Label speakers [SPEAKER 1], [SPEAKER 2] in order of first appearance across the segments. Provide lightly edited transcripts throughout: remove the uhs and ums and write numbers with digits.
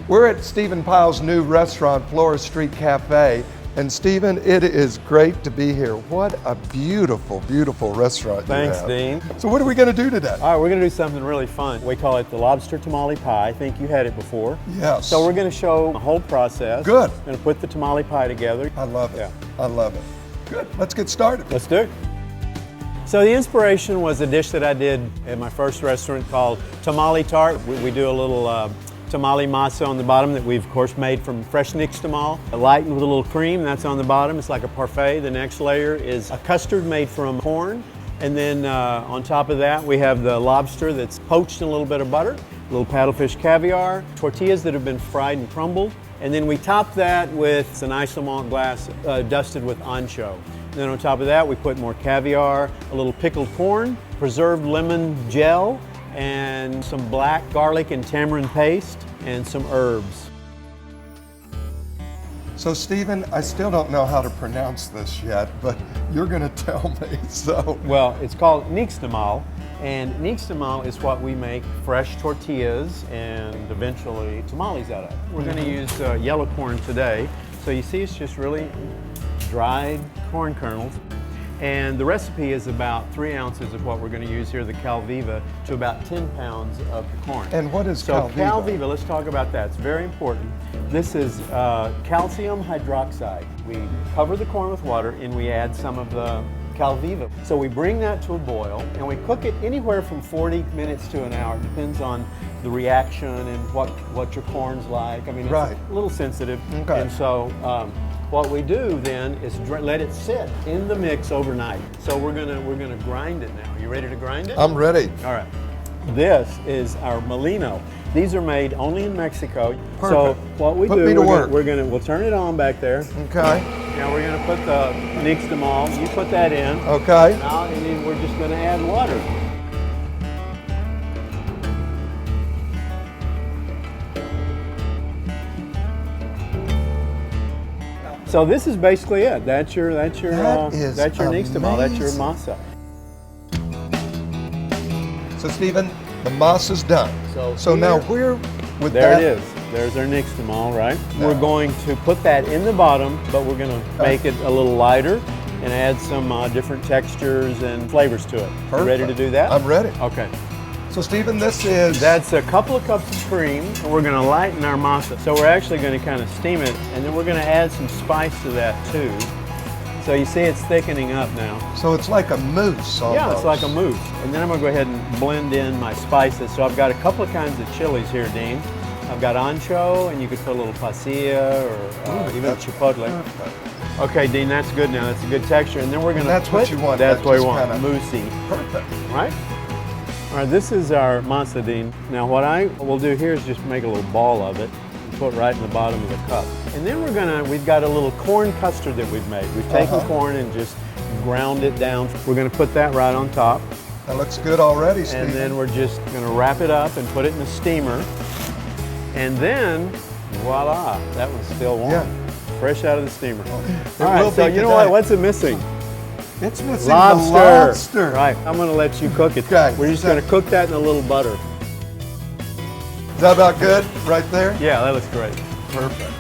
[SPEAKER 1] We're at Stephan Pyles' new restaurant, Flora Street Café. And Stephan, it is great to be here. What a beautiful, beautiful restaurant you have.
[SPEAKER 2] Thanks, Dean.
[SPEAKER 1] So what are we going to do today?
[SPEAKER 2] All right, we're going to do something really fun. We call it the Lobster Tamale Pie. I think you had it before.
[SPEAKER 1] Yes.
[SPEAKER 2] So we're going to show the whole process.
[SPEAKER 1] Good.
[SPEAKER 2] We're going to put the tamale pie together.
[SPEAKER 1] I love it.
[SPEAKER 2] Yeah.
[SPEAKER 1] I love it. Good. Let's get started.
[SPEAKER 2] Let's do it. So the inspiration was a dish that I did at my first restaurant called tamale tart. We do a little tamale masa on the bottom that we've of course made from fresh nixtamal, lightened with a little cream. That's on the bottom. It's like a parfait. The next layer is a custard made from corn, and then on top of that we have the lobster that's poached in a little bit of butter, a little paddlefish caviar, tortillas that have been fried and crumbled, and then we top that with an isomalt glass dusted with ancho. And then on top of that we put more caviar, a little pickled corn, preserved lemon gel, and some black garlic and tamarind paste, and some herbs.
[SPEAKER 1] So Stephan, I still don't know how to pronounce this yet, but you're going to tell me, so.
[SPEAKER 2] Well, it's called nixtamal, and nixtamal is what we make fresh tortillas and eventually tamales out of. We're going to use yellow corn today. So you see it's just really dried corn kernels. And the recipe is about 3 ounces of what we're going to use here, the Calviva, to about 10 pounds of the corn.
[SPEAKER 1] And what is
[SPEAKER 2] Calviva?
[SPEAKER 1] Calviva?
[SPEAKER 2] Calviva, let's talk about that. It's very important. This is calcium hydroxide. We cover the corn with water and we add some of the Calviva. So we bring that to a boil and we cook it anywhere from 40 minutes to an hour. It depends on the reaction and what your corn's like. I mean, it's
[SPEAKER 1] right.
[SPEAKER 2] a little sensitive.
[SPEAKER 1] Okay.
[SPEAKER 2] And so what we do then is let it sit in the mix overnight. So we're gonna grind it now. You ready to grind it?
[SPEAKER 1] I'm ready.
[SPEAKER 2] All right. This is our Molino. These are made only in Mexico.
[SPEAKER 1] Perfect.
[SPEAKER 2] So what we
[SPEAKER 1] Put
[SPEAKER 2] do,
[SPEAKER 1] me to work.
[SPEAKER 2] we'll turn it on back there.
[SPEAKER 1] Okay.
[SPEAKER 2] Now we're gonna put the nixtamal. You put that in.
[SPEAKER 1] Okay.
[SPEAKER 2] Now, and then we're just gonna add water. So this is basically it. That's your nixtamal. That's your masa.
[SPEAKER 1] So Stephan, the masa's done. So now where would
[SPEAKER 2] there
[SPEAKER 1] that?
[SPEAKER 2] it is. There's our nixtamal, right? Yeah. We're going to put that in the bottom, but we're going to make it a little lighter and add some different textures and flavors to it.
[SPEAKER 1] Perfect.
[SPEAKER 2] You ready to do that?
[SPEAKER 1] I'm ready.
[SPEAKER 2] Okay.
[SPEAKER 1] So Stephan, that's
[SPEAKER 2] a couple of cups of cream, and we're going to lighten our masa. So we're actually going to kind of steam it, and then we're going to add some spice to that too. So you see it's thickening up now.
[SPEAKER 1] So it's like a mousse almost.
[SPEAKER 2] Yeah, it's like a mousse. And then I'm going to go ahead and blend in my spices. So I've got a couple of kinds of chilies here, Dean. I've got ancho, and you could put a little pasilla or even chipotle. Perfect. Okay, Dean, that's good now. That's a good texture. And then we're going to
[SPEAKER 1] That's what you want.
[SPEAKER 2] That's what we want, moussey.
[SPEAKER 1] Perfect.
[SPEAKER 2] Right? All right, this is our masa, Dean. Now what I will do here is just make a little ball of it and put right in the bottom of the cup. And then we've got a little corn custard that we've made. We've taken corn and just ground it down. We're going to put that right on top.
[SPEAKER 1] That looks good already, Stephan.
[SPEAKER 2] And then we're just going to wrap it up and put it in the steamer. And then, voila, that one's still warm.
[SPEAKER 1] Yeah.
[SPEAKER 2] Fresh out of the steamer.
[SPEAKER 1] All
[SPEAKER 2] right, so you know what? What's it missing?
[SPEAKER 1] It's missing
[SPEAKER 2] lobster.
[SPEAKER 1] the lobster.
[SPEAKER 2] Right, I'm going to let you cook it.
[SPEAKER 1] Okay.
[SPEAKER 2] We're just going to cook that in a little butter.
[SPEAKER 1] Is that about good right there?
[SPEAKER 2] Yeah, that looks great.
[SPEAKER 1] Perfect.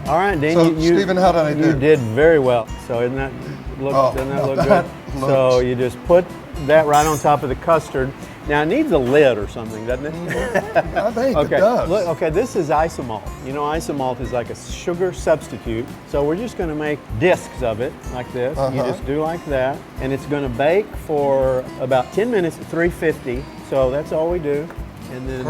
[SPEAKER 2] All right, Dean.
[SPEAKER 1] So, Stephan, how did I do?
[SPEAKER 2] You did very well. So doesn't that look good? So you just put that right on top of the custard. Now it needs a lid or something, doesn't it?
[SPEAKER 1] I think it does.
[SPEAKER 2] Look, okay, this is isomalt. You know, isomalt is like a sugar substitute. So we're just going to make discs of it like this. You just do like that. And it's going to bake for about 10 minutes at 350. So that's all we do. And then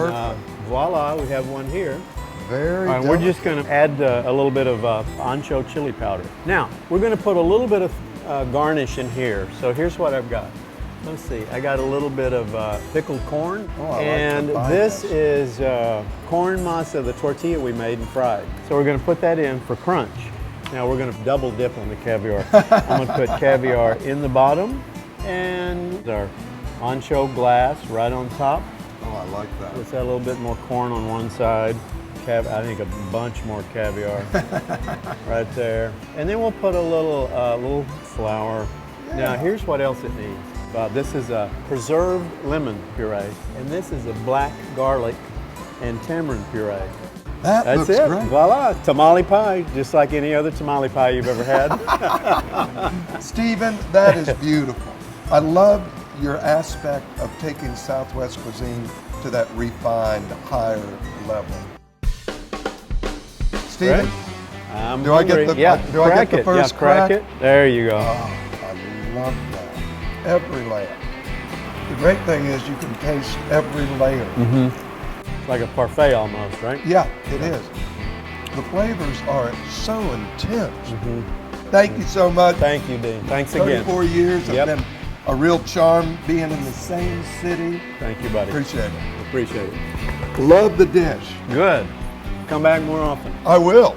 [SPEAKER 2] voila, we have one here.
[SPEAKER 1] Very
[SPEAKER 2] All right, we're just going to add a little bit of ancho chili powder. Now, we're going to put a little bit of garnish in here. So here's what I've got. Let's see, I got a little bit of pickled corn. And this is corn masa, the tortilla we made and fried. So we're going to put that in for crunch. Now we're going to double dip on the caviar. I'm going to put caviar in the bottom and our ancho glass right on top.
[SPEAKER 1] Oh, I like that.
[SPEAKER 2] Let's add a little bit more corn on one side. I think a bunch more caviar right there. And then we'll put a little flour. Yeah. Now here's what else it needs. This is a preserved lemon puree, and this is a black garlic and tamarind puree.
[SPEAKER 1] That
[SPEAKER 2] That's
[SPEAKER 1] looks
[SPEAKER 2] it.
[SPEAKER 1] great.
[SPEAKER 2] Voila, tamale pie, just like any other tamale pie you've ever had.
[SPEAKER 1] Stephen, that is beautiful. I love your aspect of taking Southwest cuisine to that refined, higher level. Stephen,
[SPEAKER 2] Right? I'm
[SPEAKER 1] do I get
[SPEAKER 2] hungry.
[SPEAKER 1] the
[SPEAKER 2] yeah,
[SPEAKER 1] do I
[SPEAKER 2] crack
[SPEAKER 1] get the
[SPEAKER 2] it.
[SPEAKER 1] first
[SPEAKER 2] yeah, crack
[SPEAKER 1] crack?
[SPEAKER 2] it. There you go.
[SPEAKER 1] Oh, I love that. Every layer. The great thing is you can taste every layer.
[SPEAKER 2] It's like a parfait almost, right?
[SPEAKER 1] Yeah, it is. The flavors are so intense. Thank you so much.
[SPEAKER 2] Thank you, Dean. Thanks again.
[SPEAKER 1] 34 years
[SPEAKER 2] Yep.
[SPEAKER 1] have been a real charm being in the same city.
[SPEAKER 2] Thank you, buddy.
[SPEAKER 1] Appreciate it.
[SPEAKER 2] Appreciate it.
[SPEAKER 1] Love the dish.
[SPEAKER 2] Good. Come back more often.
[SPEAKER 1] I will.